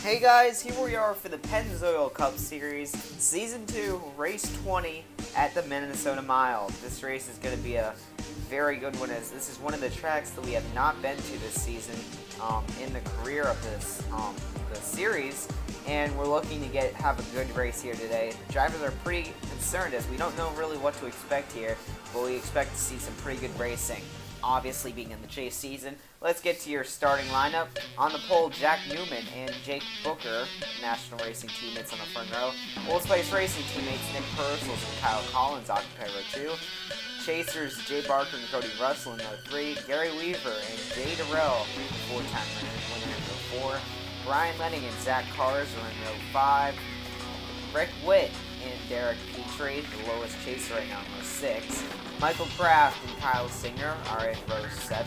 Hey guys, here we are for the Pennzoil Cup Series, Season 2, Race 20 at the Minnesota Mile. This race is going to be a very good one, as this is one of the tracks that we have not been to this season in the career of this the series, and we're looking to have a good race here today. Drivers are pretty concerned as we don't know really what to expect here, but we expect to see some pretty good racing. Obviously being in the chase season. Let's get to your starting lineup. On the pole, Jack Newman and Jake Booker, National Racing teammates on the front row. Old Spice Racing teammates Nick Purcell and Kyle Collins occupy row 2. Chasers Jay Barker and Cody Russell in row 3. Gary Weaver and Jay Durrell, four-time winner in row 4. Brian Lenning and Zach Cars are in row 5. Rick Witt and Derek Petrie, the lowest chaser right now in row 6. Michael Kraft and Kyle Singer are in row 7.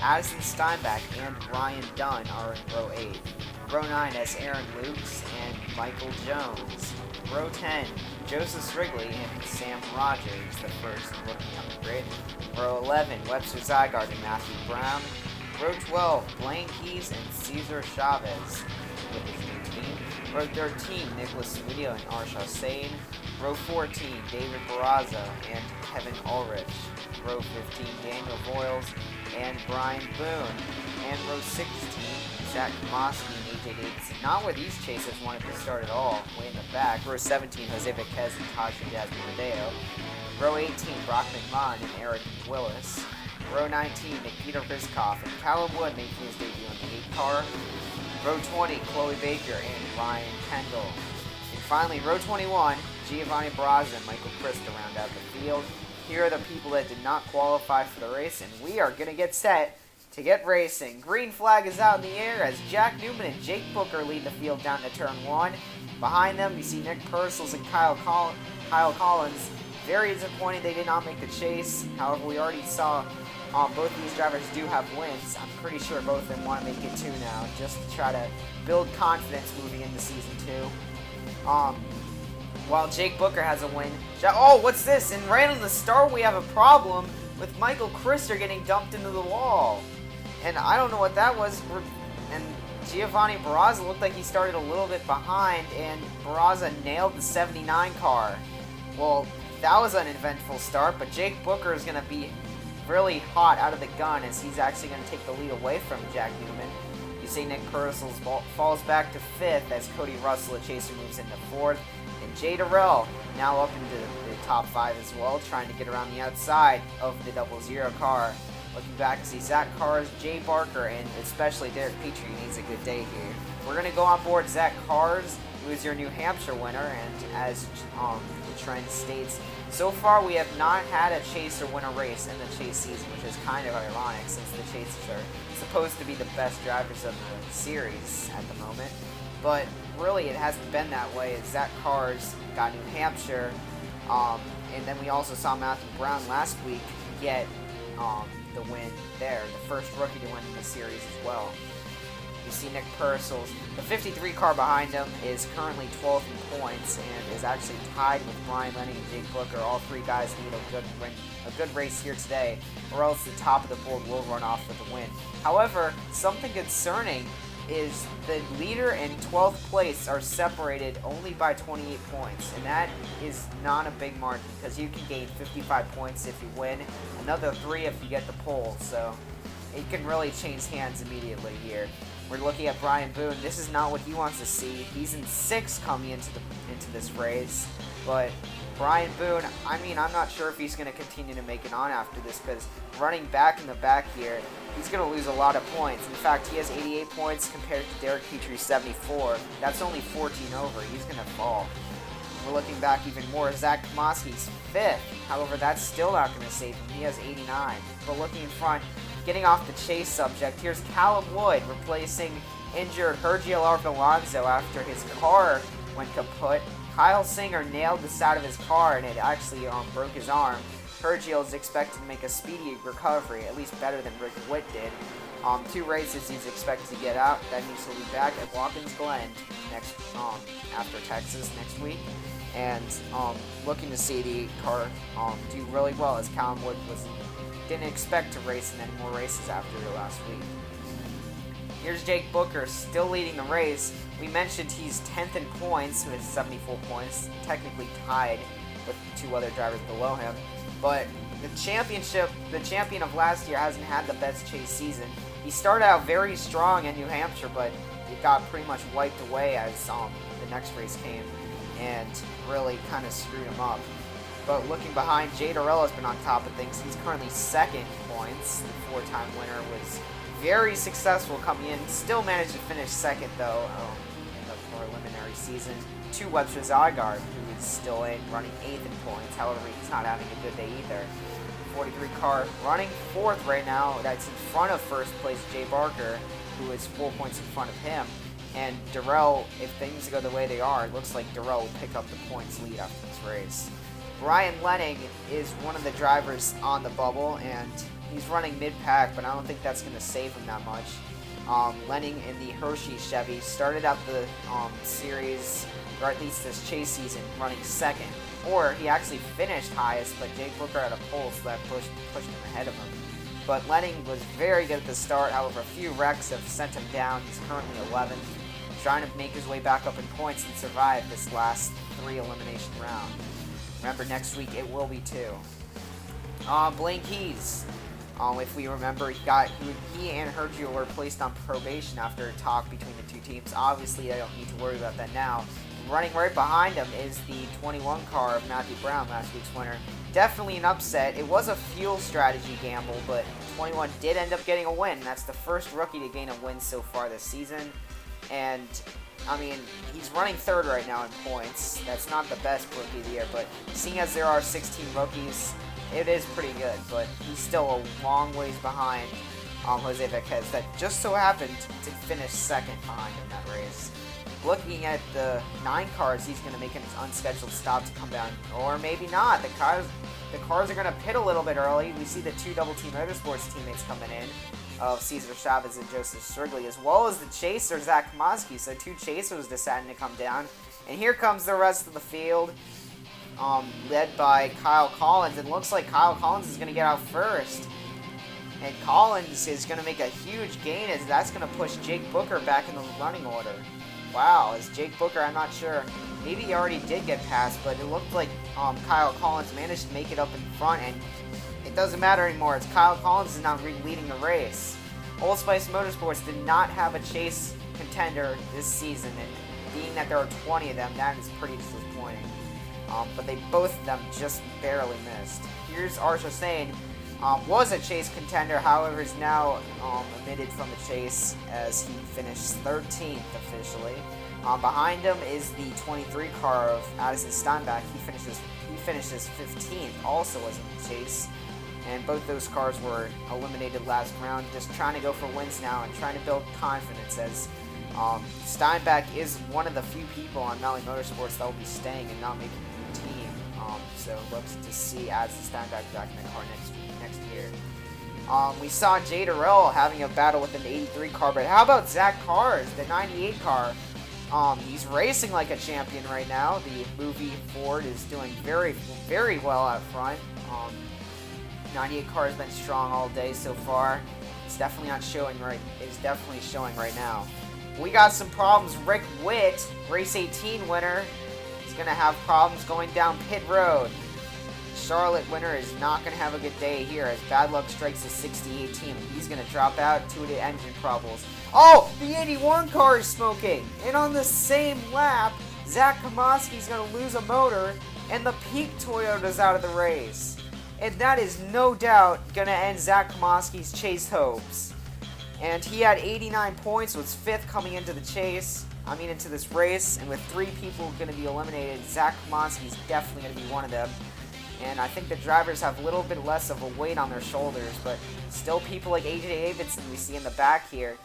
Addison Steinbach and Ryan Dunn are in row 8. Row 9 has Aaron Lukes and Michael Jones. Row 10, Joseph Wrigley and Sam Rogers, the first rookie on the grid. Row 11, Webster Zygarde and Matthew Brown. Row 12, Blaine Keys and Cesar Chavez with his new team. Row 13, Nicholas Studio and Arsha Sane. Row 14, David Barraza and Kevin Ulrich. Row 15, Daniel Boyles and Brian Boone. And row 16, Zach Moski and AJ Davidson. Not where these chasers wanted to start at all, way in the back. Row 17, Jose Bequez and Taja Jasmine Rodeo. Row 18, Brock McMahon and Eric Willis. Row 19, Nikita Rizkov and Callum Wood making his debut in the 8 car. Row 20, Chloe Baker and Ryan Kendall. And finally, row 21, Giovanni Barraza and Michael Christ to round out the field. Here are the people that did not qualify for the race, and we are going to get set to get racing. Green flag is out in the air as Jack Newman and Jake Booker lead the field down to turn 1. Behind them, you see Nick Purcell and Kyle Collins. Very disappointed they did not make the chase. However, we already saw both of these drivers do have wins. I'm pretty sure both of them want to make it 2 now, just to try to build confidence moving into Season 2. While Jake Booker has a win. Oh, what's this? In Random the Start, we have a problem with Michael Christer getting dumped into the wall. And I don't know what that was. And Giovanni Barraza looked like he started a little bit behind, and Barraza nailed the 79 car. Well, that was an eventful start, but Jake Booker is going to be really hot out of the gun as he's actually going to take the lead away from Jack Newman. You see Nick Purcell falls back to 5th as Cody Russell, a chaser, moves into 4th. And Jay Durrell now up into the top 5 as well, trying to get around the outside of the 00 car. Looking back to see Zach Cars, Jay Barker, and especially Derek Petrie needs a good day here. We're going to go on board Zach Cars, who is your New Hampshire winner, and as the trend states, so far we have not had a chaser win a race in the chase season, which is kind of ironic since the chasers are supposed to be the best drivers of the series at the moment. But really, it hasn't been that way. As Zach Cars got New Hampshire, and then we also saw Matthew Brown last week get the win there, the first rookie to win in the series as well. You see Nick Purcell, the 53 car behind him, is currently 12th in points and is actually tied with Brian Lenning and Jake Booker. All 3 guys need a good race here today, or else the top of the board will run off with the win. However, something concerning is the leader and 12th place are separated only by 28 points, and that is not a big margin because you can gain 55 points if you win, another 3 if you get the pole, so it can really change hands immediately here. We're looking at Brian Boone. This is not what he wants to see. He's in 6th coming into this race, but Brian Boone, I'm not sure if he's going to continue to make it on after this because running back in the back here, he's going to lose a lot of points. In fact, he has 88 points compared to Derek Petrie's 74. That's only 14 over. He's going to fall. We're looking back even more. Zach Moski's 5th. However, that's still not going to save him. He has 89. But looking in front, getting off the chase subject, here's Callum Wood replacing injured Hergio Alonso after his car went kaput. Kyle Singer nailed the side of his car and it actually broke his arm. Hergio is expected to make a speedy recovery, at least better than Rick Witt did. 2 races he's expected to get out. That means he'll be back at Watkins Glen next after Texas next week. And looking to see the car do really well as Callum Wood didn't expect to race in any more races after last week. Here's Jake Booker still leading the race. We mentioned he's 10th in points with 74 points, technically tied with 2 other drivers below him. But the champion of last year hasn't had the best chase season. He started out very strong in New Hampshire, but it got pretty much wiped away as the next race came and really kind of screwed him up. But looking behind, Jay Durrell has been on top of things. He's currently 2nd in points. The 4-time winner was very successful coming in. Still managed to finish 2nd though in the preliminary season to Webster Zygarde, who is still in running 8th in points. However, he's not having a good day either. 43 car running 4th right now. That's in front of first place Jay Barker, who is 4 points in front of him. And Durrell, if things go the way they are, it looks like Durrell will pick up the points lead after this race. Brian Lenning is one of the drivers on the bubble, and he's running mid-pack, but I don't think that's going to save him that much. Lenning in the Hershey Chevy started out the series, or at least this chase season, running 2nd. Or he actually finished highest, but Jake Booker had a pole, so that pushed him ahead of him. But Lenning was very good at the start. However, a few wrecks have sent him down. He's currently 11th, trying to make his way back up in points and survive this last 3 elimination round. Remember, next week it will be 2. Blaine Keys. If we remember, he and Hergio were placed on probation after a talk between the 2 teams. Obviously, I don't need to worry about that now. Running right behind him is the 21 car of Matthew Brown, last week's winner. Definitely an upset. It was a fuel strategy gamble, but 21 did end up getting a win. That's the first rookie to gain a win so far this season. And, I mean, he's running 3rd right now in points. That's not the best rookie of the year, but seeing as there are 16 rookies, it is pretty good. But he's still a long ways behind Jose Vequez, that just so happened to finish 2nd behind in that race. Looking at the 9 cars, he's going to make an unscheduled stop to come down. Or maybe not. The cars are going to pit a little bit early. We see the 2 Double Team Motorsports teammates coming in of Cesar Chavez and Joseph Strigley, as well as the chaser, Zach Komaski. So 2 chasers deciding to come down. And here comes the rest of the field, led by Kyle Collins. It looks like Kyle Collins is going to get out first. And Collins is going to make a huge gain, as that's going to push Jake Booker back in the running order. Wow, as Jake Booker, I'm not sure. Maybe he already did get past, but it looked like Kyle Collins managed to make it up in front, and it doesn't matter anymore. It's Kyle Collins is now leading the race. Old Spice Motorsports did not have a chase contender this season, and being that there are 20 of them, that is pretty disappointing. But both of them just barely missed. Here's Archer Sane. Was a chase contender, however, is now omitted from the chase as he finished 13th officially. Behind him is the 23 car of Addison Steinbach. He finishes 15th, also was in the chase. And both those cars were eliminated last round, just trying to go for wins now and trying to build confidence, as Steinbach is one of the few people on Maui Motorsports that will be staying and not making the team. So looks to see Addison Steinbach back in the car next year. We saw Jay Durrell having a battle with an 83 car, but how about Zach Cars, the 98 car? He's racing like a champion right now. The movie Ford is doing very, very well out front. 98 car has been strong all day so far. It's definitely not showing right. It's definitely showing right now. We got some problems. Rick Witt, race 18 winner, is gonna have problems going down pit road. Charlotte winner is not going to have a good day here as bad luck strikes the 68 team. He's going to drop out due to engine troubles. Oh, the 81 car is smoking. And on the same lap, Zach Komaski is going to lose a motor and the Peak Toyota's out of the race. And that is no doubt going to end Zach Komaski's chase hopes. And he had 89 points, was 5th coming into into this race. And with 3 people going to be eliminated, Zach Komaski is definitely going to be one of them. And I think the drivers have a little bit less of a weight on their shoulders, but still people like AJ Davidson we see in the back here.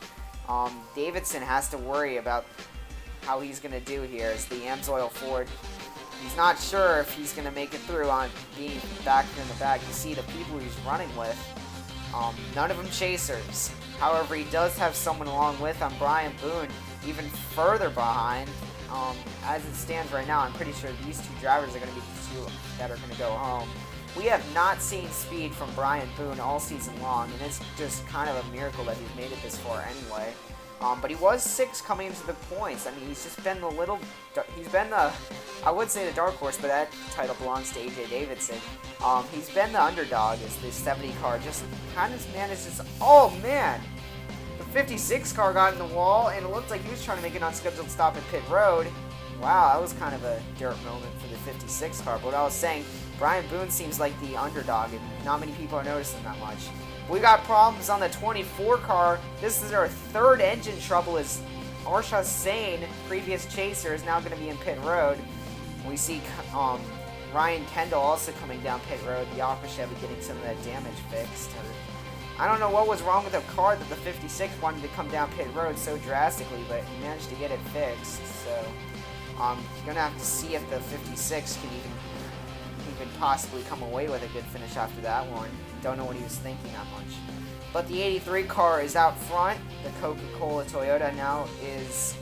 Davidson has to worry about how he's going to do here as the Amsoil Ford. He's not sure if he's going to make it through on being back here in the back. You see the people he's running with. None of them chasers. However, he does have someone along with him, Brian Boone, even further behind. As it stands right now, I'm pretty sure these 2 drivers are going to be the 2 that are going to go home. We have not seen speed from Brian Boone all season long, and it's just kind of a miracle that he's made it this far anyway. But he was 6 coming into the points. I mean, he's just been he's been the, I would say the dark horse, but that title belongs to AJ Davidson. He's been the underdog as the 70 car just kind of manages, oh man! The 56 car got in the wall, and it looked like he was trying to make an unscheduled stop at pit road. Wow, that was kind of a dirt moment for the 56 car. But what I was saying, Brian Boone seems like the underdog, and not many people are noticing that much. We got problems on the 24 car. This is our 3rd engine trouble as Arsha Sane, previous chaser, is now going to be in pit road. We see Ryan Kendall also coming down pit road, the Aqua Chevy getting some of that damage fixed. I don't know what was wrong with the car that the 56 wanted to come down pit road so drastically, but he managed to get it fixed. So you're going to have to see if the 56 can even possibly come away with a good finish after that one. Don't know what he was thinking that much. But the 83 car is out front. The Coca-Cola Toyota now is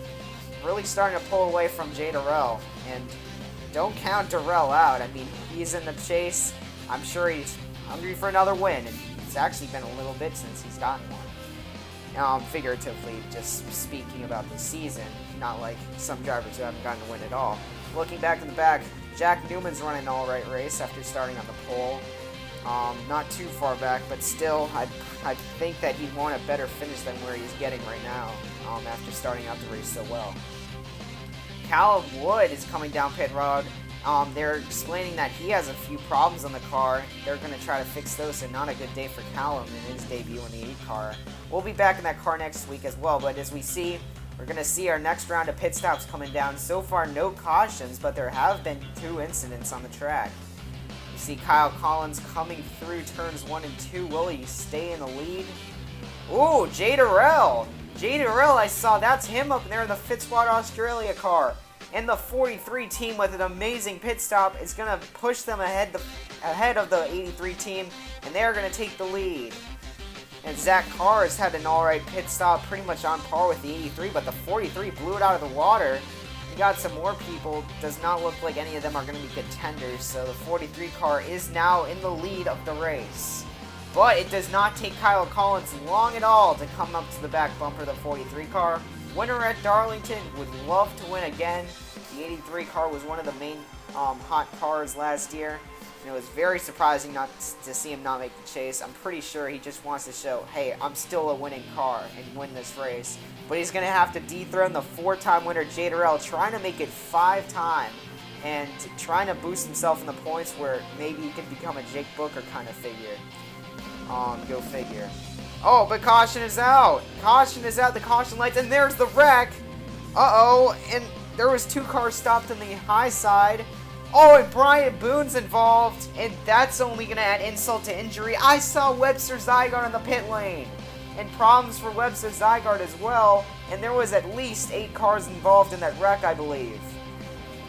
really starting to pull away from Jay Durrell. And don't count Durrell out. I mean, he's in the chase. I'm sure he's hungry for another win. And it's actually been a little bit since he's gotten one. Figuratively, just speaking about the season. Not like some drivers who haven't gotten a win at all. Looking back in the back, Jack Newman's running an all-right race after starting on the pole. Not too far back, but still, I think that he'd want a better finish than where he's getting right now after starting out the race so well. Callum Wood is coming down pit road. They're explaining that he has a few problems on the car. They're going to try to fix those, and not a good day for Callum in his debut in the 8 car. We'll be back in that car next week as well, but as we see, we're going to see our next round of pit stops coming down. So far, no cautions, but there have been 2 incidents on the track. You see Kyle Collins coming through turns 1 and 2. Will he stay in the lead? Ooh, Jay Durrell. Jay Durrell, I saw. That's him up there in the Fit Squad Australia car. And the 43 team with an amazing pit stop is going to push them ahead of the 83 team, and they're going to take the lead. And Zach Carr has had an alright pit stop, pretty much on par with the 83, but the 43 blew it out of the water. We got some more people. Does not look like any of them are going to be contenders, so the 43 car is now in the lead of the race. But it does not take Kyle Collins long at all to come up to the back bumper of the 43 car. Winner at Darlington, would love to win again. The 83 car was one of the main hot cars last year. And it was very surprising not to see him not make the chase. I'm pretty sure he just wants to show, hey, I'm still a winning car and win this race. But he's going to have to dethrone the 4-time winner Jay Durrell, trying to make it 5-time and trying to boost himself in the points where maybe he can become a Jake Booker kind of figure. Go figure. Oh, but caution is out. Caution is out, the caution lights, and there's the wreck. Uh-oh, and there was 2 cars stopped on the high side. Oh, and Brian Boone's involved, and that's only going to add insult to injury. I saw Webster Zygarde in the pit lane, and problems for Webster Zygarde as well, and there was at least 8 cars involved in that wreck, I believe.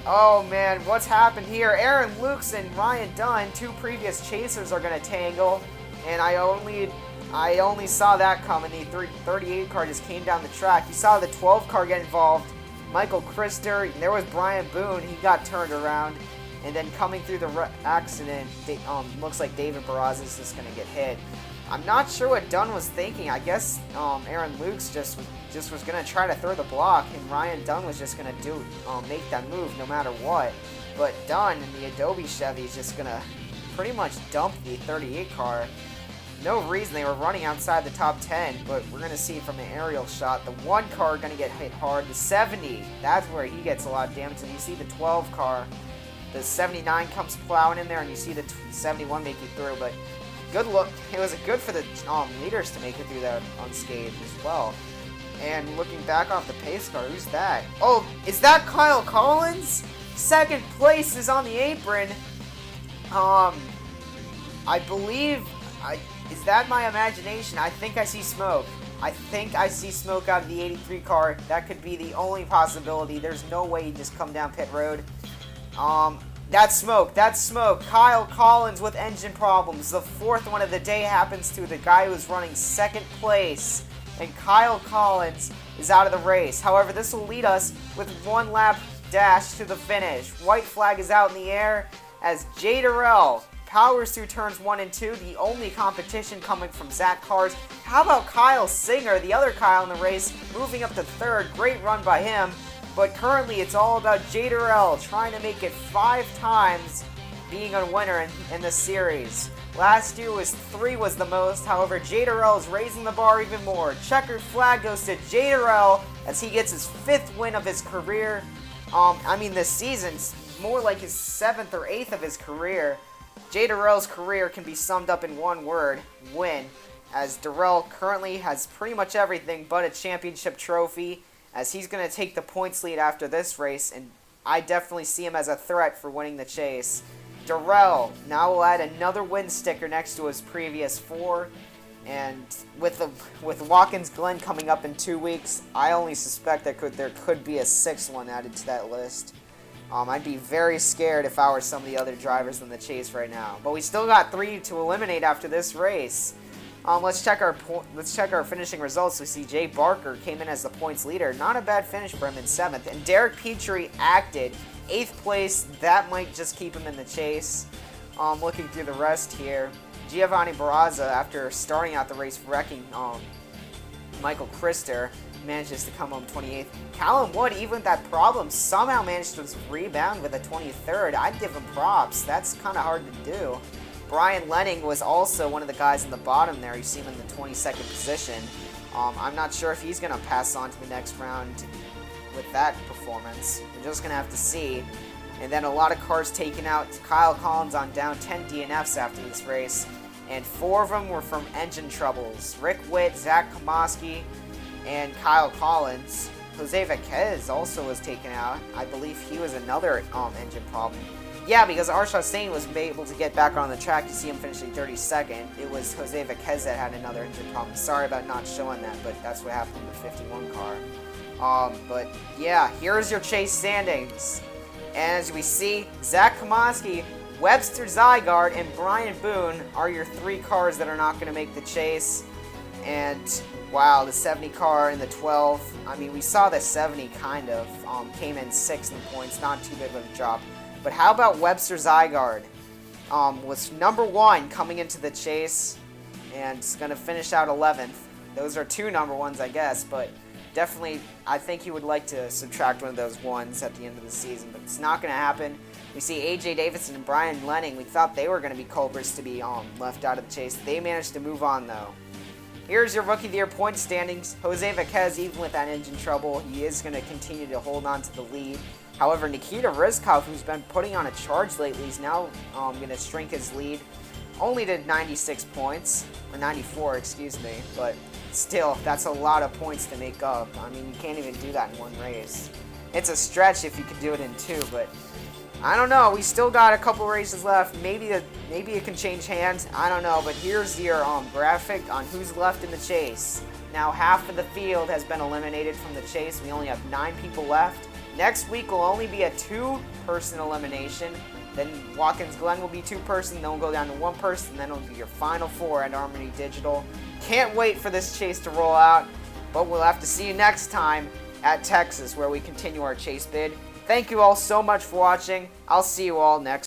Oh man, what's happened here? Aaron Lukes and Ryan Dunn, 2 previous chasers, are going to tangle, and I only saw that coming. The 38 car just came down the track. You saw the 12 car get involved. Michael Krister, there was Brian Boone, he got turned around, and then coming through the accident, looks like David Barraza is just going to get hit. I'm not sure what Dunn was thinking. I guess Aaron Lukes just was going to try to throw the block, and Ryan Dunn was just going to make that move no matter what. But Dunn in the Adobe Chevy is just going to pretty much dump the 38 car. No reason, they were running outside the top 10, but we're going to see from an aerial shot, the 1 car going to get hit hard. The 70, that's where he gets a lot of damage. And you see the 12 car, the 79 comes plowing in there, and you see the 71 make it through. But good look, it was good for the leaders to make it through that unscathed as well. And looking back off the pace car, who's that? Oh, is that Kyle Collins? 2nd place is on the apron. I believe... Is that my imagination? I think I see smoke. I think I see smoke out of the 83 car. That could be the only possibility. There's no way you just come down pit road. That's smoke. That's smoke. Kyle Collins with engine problems. The 4th one of the day happens to the guy who's running 2nd place. And Kyle Collins is out of the race. However, this will lead us with 1 lap dash to the finish. White flag is out in the air as Jay Durrell powers through turns 1 and 2, the only competition coming from Zach Cars. How about Kyle Singer, the other Kyle in the race, moving up to third? Great run by him. But currently, it's all about Jay Durrell trying to make it 5 times being a winner in the series. Last year 3 was the most. However, Jay Durrell is raising the bar even more. Checkered flag goes to Jay Durrell as he gets his 5th win of his career. This season's more like his 7th or 8th of his career. Jay Durrell's career can be summed up in one word: win. As Durrell currently has pretty much everything but a championship trophy, as he's going to take the points lead after this race, and I definitely see him as a threat for winning the chase. Durrell now will add another win sticker next to his previous 4, and with Watkins Glen coming up in 2 weeks, I only suspect that there could be a 6th one added to that list. I'd be very scared if I were some of the other drivers in the chase right now. But we still got 3 to eliminate after this race. Let's check our finishing results. We see Jay Barker came in as the points leader. Not a bad finish for him in 7th. And Derek Petrie acted 8th place. That might just keep him in the chase. Looking through the rest here, Giovanni Barraza, after starting out the race wrecking Michael Krister, manages to come home 28th. Callum Wood, even with that problem, somehow managed to rebound with a 23rd. I'd give him props. That's kind of hard to do. Brian Lenning was also one of the guys in the bottom there. You see him in the 22nd position. I'm not sure if he's going to pass on to the next round with that performance. We're just going to have to see. And then a lot of cars taken out. Kyle Collins on down 10 DNFs after this race. And 4 of them were from engine troubles. Rick Witt, Zach Komoski, and Kyle Collins. Jose Vequez also was taken out. I believe he was another engine problem. Yeah, because Arshad Stain was able to get back on the track. You see him finishing 32nd. It was Jose Vequez that had another engine problem. Sorry about not showing that, but that's what happened in the 51 car. But yeah, here's your chase standings. And as we see, Zach Komoski, Webster Zygarde, and Brian Boone are your 3 cars that are not going to make the chase. And wow, the 70 car and the 12. We saw the 70 kind of came in 6th in points. Not too big of a drop. But how about Webster Zygarde? Was number 1 coming into the chase, and is going to finish out 11th. Those are 2 number 1s, I guess, but definitely I think he would like to subtract one of those 1s at the end of the season, but it's not going to happen. We see AJ Davidson and Brian Lenning. We thought they were going to be culprits to be left out of the chase. They managed to move on, though. Here's your Rookie of the Year point standings. Jose Vequez, even with that engine trouble, he is going to continue to hold on to the lead. However, Nikita Rizkov, who's been putting on a charge lately, is now going to shrink his lead only to 96 points, or 94, excuse me. But still, that's a lot of points to make up. You can't even do that in 1 race. It's a stretch if you could do it in 2, but I don't know. We still got a couple races left. Maybe it can change hands. I don't know. But here's your graphic on who's left in the chase. Now, half of the field has been eliminated from the chase. We only have 9 people left. Next week will only be a 2-person elimination. Then Watkins Glen will be 2-person. Then we'll go down to 1-person. Then it'll be your final 4 at Harmony Digital. Can't wait for this chase to roll out. But we'll have to see you next time at Texas, where we continue our chase bid. Thank you all so much for watching. I'll see you all next